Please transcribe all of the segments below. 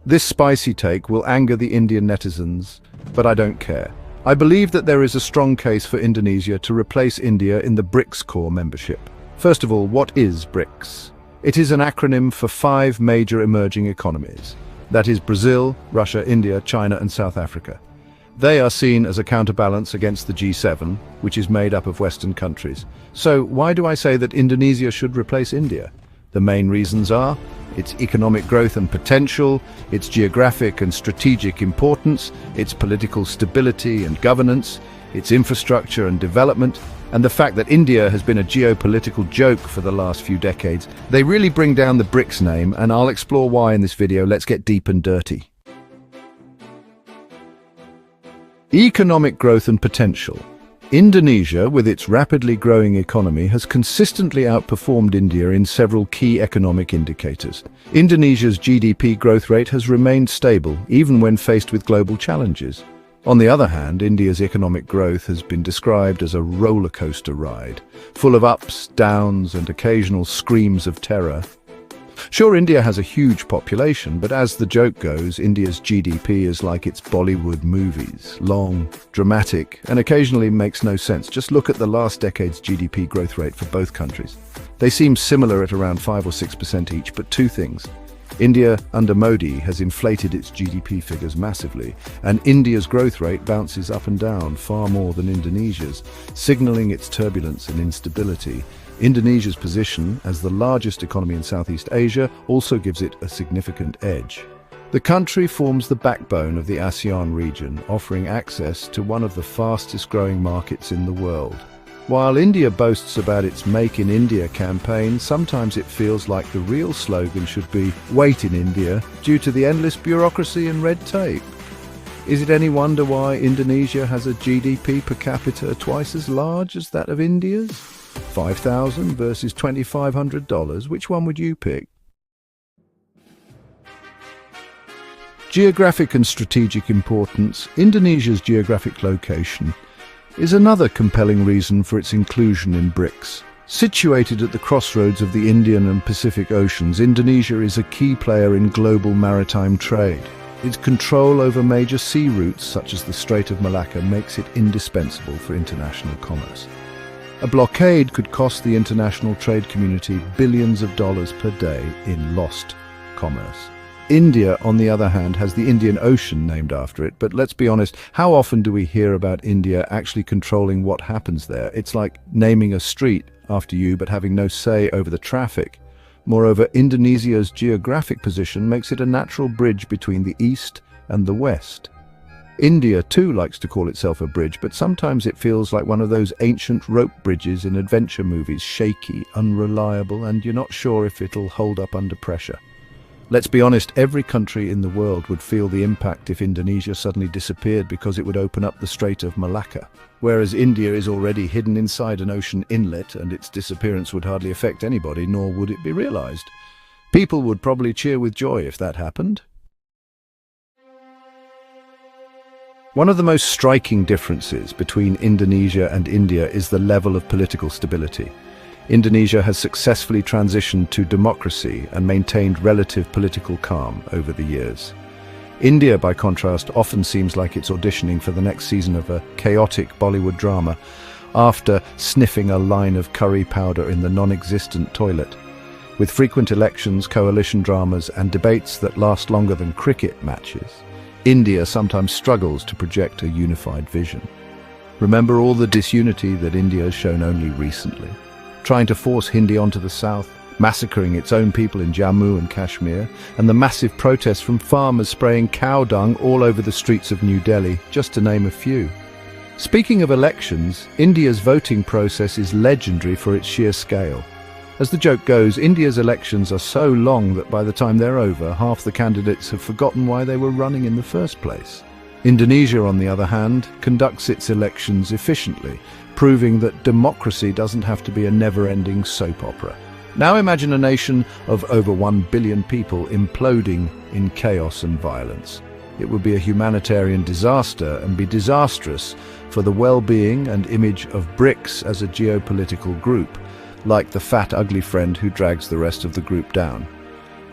This spicy take will anger the Indian netizens, but I don't care. I believe that there is a strong case for Indonesia to replace India in the BRICS core membership. First of all, what is BRICS? It is an acronym for 5 major emerging economies. That is Brazil, Russia, India, China, and South Africa. They are seen as a counterbalance against the G7, which is made up of Western countries. So why do I say that Indonesia should replace India? The main reasons are its economic growth and potential, its geographic and strategic importance, its political stability and governance, its infrastructure and development, and the fact that India has been a geopolitical joke for the last few decades. They really bring down the BRICS name, and I'll explore why in this video. Let's get deep and dirty. Economic growth and potential. Indonesia, with its rapidly growing economy, has consistently outperformed India in several key economic indicators. Indonesia's GDP growth rate has remained stable, even when faced with global challenges. On the other hand, India's economic growth has been described as a roller coaster ride, full of ups, downs, and occasional screams of terror. Sure, India has a huge population, but as the joke goes, India's GDP is like its Bollywood movies, long, dramatic, and occasionally makes no sense. Just look at the last decade's GDP growth rate for both countries. They seem similar at around 5 or 6% each, but two things. India, under Modi, has inflated its GDP figures massively, and India's growth rate bounces up and down far more than Indonesia's, signaling its turbulence and instability. Indonesia's position as the largest economy in Southeast Asia also gives it a significant edge. The country forms the backbone of the ASEAN region, offering access to one of the fastest-growing markets in the world. While India boasts about its Make in India campaign, sometimes it feels like the real slogan should be "Wait in India" due to the endless bureaucracy and red tape. Is it any wonder why Indonesia has a GDP per capita twice as large as that of India's? $5,000 versus $2,500, which one would you pick? Geographic and strategic importance. Indonesia's geographic location is another compelling reason for its inclusion in BRICS. Situated at the crossroads of the Indian and Pacific Oceans, Indonesia is a key player in global maritime trade. Its control over major sea routes, such as the Strait of Malacca, makes it indispensable for international commerce. A blockade could cost the international trade community billions of dollars per day in lost commerce. India, on the other hand, has the Indian Ocean named after it, but let's be honest, how often do we hear about India actually controlling what happens there? It's like naming a street after you but having no say over the traffic. Moreover, Indonesia's geographic position makes it a natural bridge between the East and the West. India too likes to call itself a bridge, but sometimes it feels like one of those ancient rope bridges in adventure movies, shaky, unreliable, and you're not sure if it'll hold up under pressure. Let's be honest, every country in the world would feel the impact if Indonesia suddenly disappeared, because it would open up the Strait of Malacca. Whereas India is already hidden inside an ocean inlet, and its disappearance would hardly affect anybody, nor would it be realized. People would probably cheer with joy if that happened. One of the most striking differences between Indonesia and India is the level of political stability. Indonesia has successfully transitioned to democracy and maintained relative political calm over the years. India, by contrast, often seems like it's auditioning for the next season of a chaotic Bollywood drama after sniffing a line of curry powder in the non-existent toilet. With frequent elections, coalition dramas, and debates that last longer than cricket matches, India sometimes struggles to project a unified vision. Remember all the disunity that India has shown only recently? Trying to force Hindi onto the south, massacring its own people in Jammu and Kashmir, and the massive protests from farmers spraying cow dung all over the streets of New Delhi, just to name a few. Speaking of elections, India's voting process is legendary for its sheer scale. As the joke goes, India's elections are so long that by the time they're over, half the candidates have forgotten why they were running in the first place. Indonesia, on the other hand, conducts its elections efficiently, proving that democracy doesn't have to be a never-ending soap opera. Now imagine a nation of over 1 billion people imploding in chaos and violence. It would be a humanitarian disaster and be disastrous for the well-being and image of BRICS as a geopolitical group, like the fat, ugly friend who drags the rest of the group down.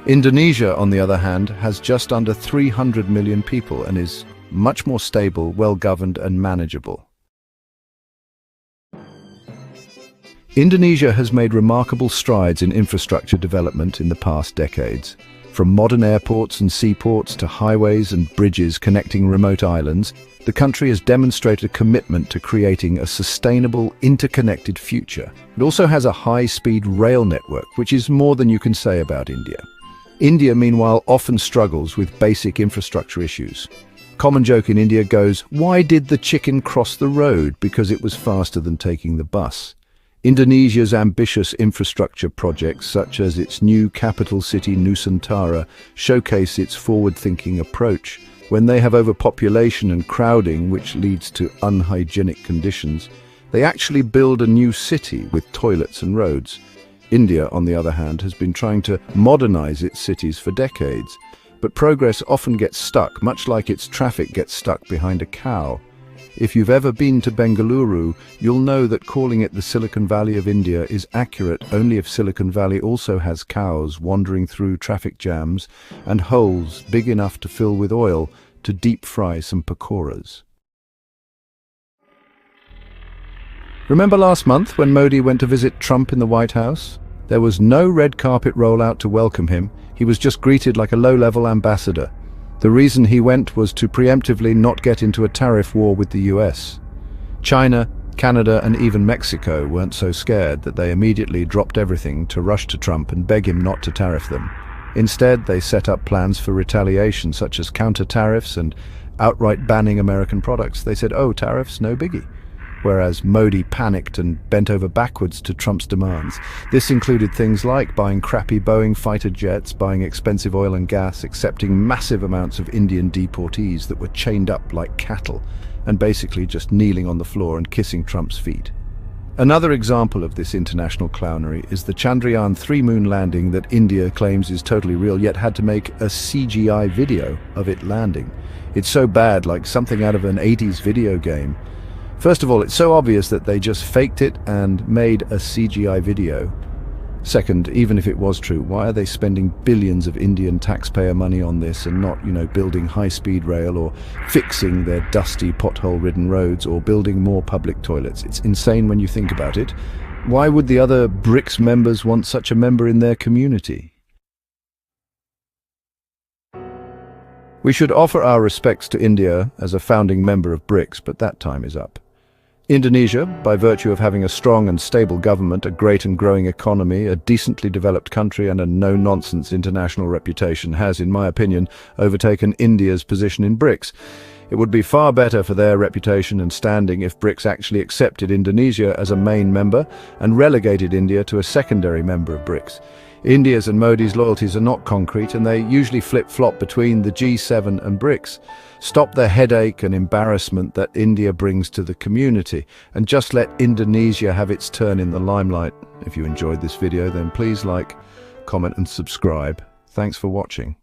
Indonesia, on the other hand, has just under 300 million people and is much more stable, well-governed and manageable. Indonesia has made remarkable strides in infrastructure development in the past decades. From modern airports and seaports to highways and bridges connecting remote islands, the country has demonstrated a commitment to creating a sustainable, interconnected future. It also has a high-speed rail network, which is more than you can say about India. India, meanwhile, often struggles with basic infrastructure issues. Common joke in India goes, "Why did the chicken cross the road? Because it was faster than taking the bus." Indonesia's ambitious infrastructure projects, such as its new capital city Nusantara, showcase its forward-thinking approach. When they have overpopulation and crowding, which leads to unhygienic conditions, they actually build a new city with toilets and roads. India, on the other hand, has been trying to modernize its cities for decades, but progress often gets stuck, much like its traffic gets stuck behind a cow. If you've ever been to Bengaluru, you'll know that calling it the Silicon Valley of India is accurate only if Silicon Valley also has cows wandering through traffic jams and holes big enough to fill with oil to deep fry some pakoras. Remember last month when Modi went to visit Trump in the White House? There was no red carpet rollout to welcome him. He was just greeted like a low-level ambassador. The reason he went was to preemptively not get into a tariff war with the US. China, Canada and even Mexico weren't so scared that they immediately dropped everything to rush to Trump and beg him not to tariff them. Instead, they set up plans for retaliation, such as counter-tariffs and outright banning American products. They said, "Oh, tariffs, no biggie." Whereas Modi panicked and bent over backwards to Trump's demands. This included things like buying crappy Boeing fighter jets, buying expensive oil and gas, accepting massive amounts of Indian deportees that were chained up like cattle, and basically just kneeling on the floor and kissing Trump's feet. Another example of this international clownery is the Chandrayaan-3 moon landing that India claims is totally real, yet had to make a CGI video of it landing. It's so bad, like something out of an 80s video game. First of all, it's so obvious that they just faked it and made a CGI video. Second, even if it was true, why are they spending billions of Indian taxpayer money on this and not, building high-speed rail or fixing their dusty, pothole-ridden roads or building more public toilets? It's insane when you think about it. Why would the other BRICS members want such a member in their community? We should offer our respects to India as a founding member of BRICS, but that time is up. Indonesia, by virtue of having a strong and stable government, a great and growing economy, a decently developed country and a no-nonsense international reputation, has, in my opinion, overtaken India's position in BRICS. It would be far better for their reputation and standing if BRICS actually accepted Indonesia as a main member and relegated India to a secondary member of BRICS. India's and Modi's loyalties are not concrete and they usually flip-flop between the G7 and BRICS. Stop the headache and embarrassment that India brings to the community and just let Indonesia have its turn in the limelight. If you enjoyed this video, then please like, comment and subscribe. Thanks for watching.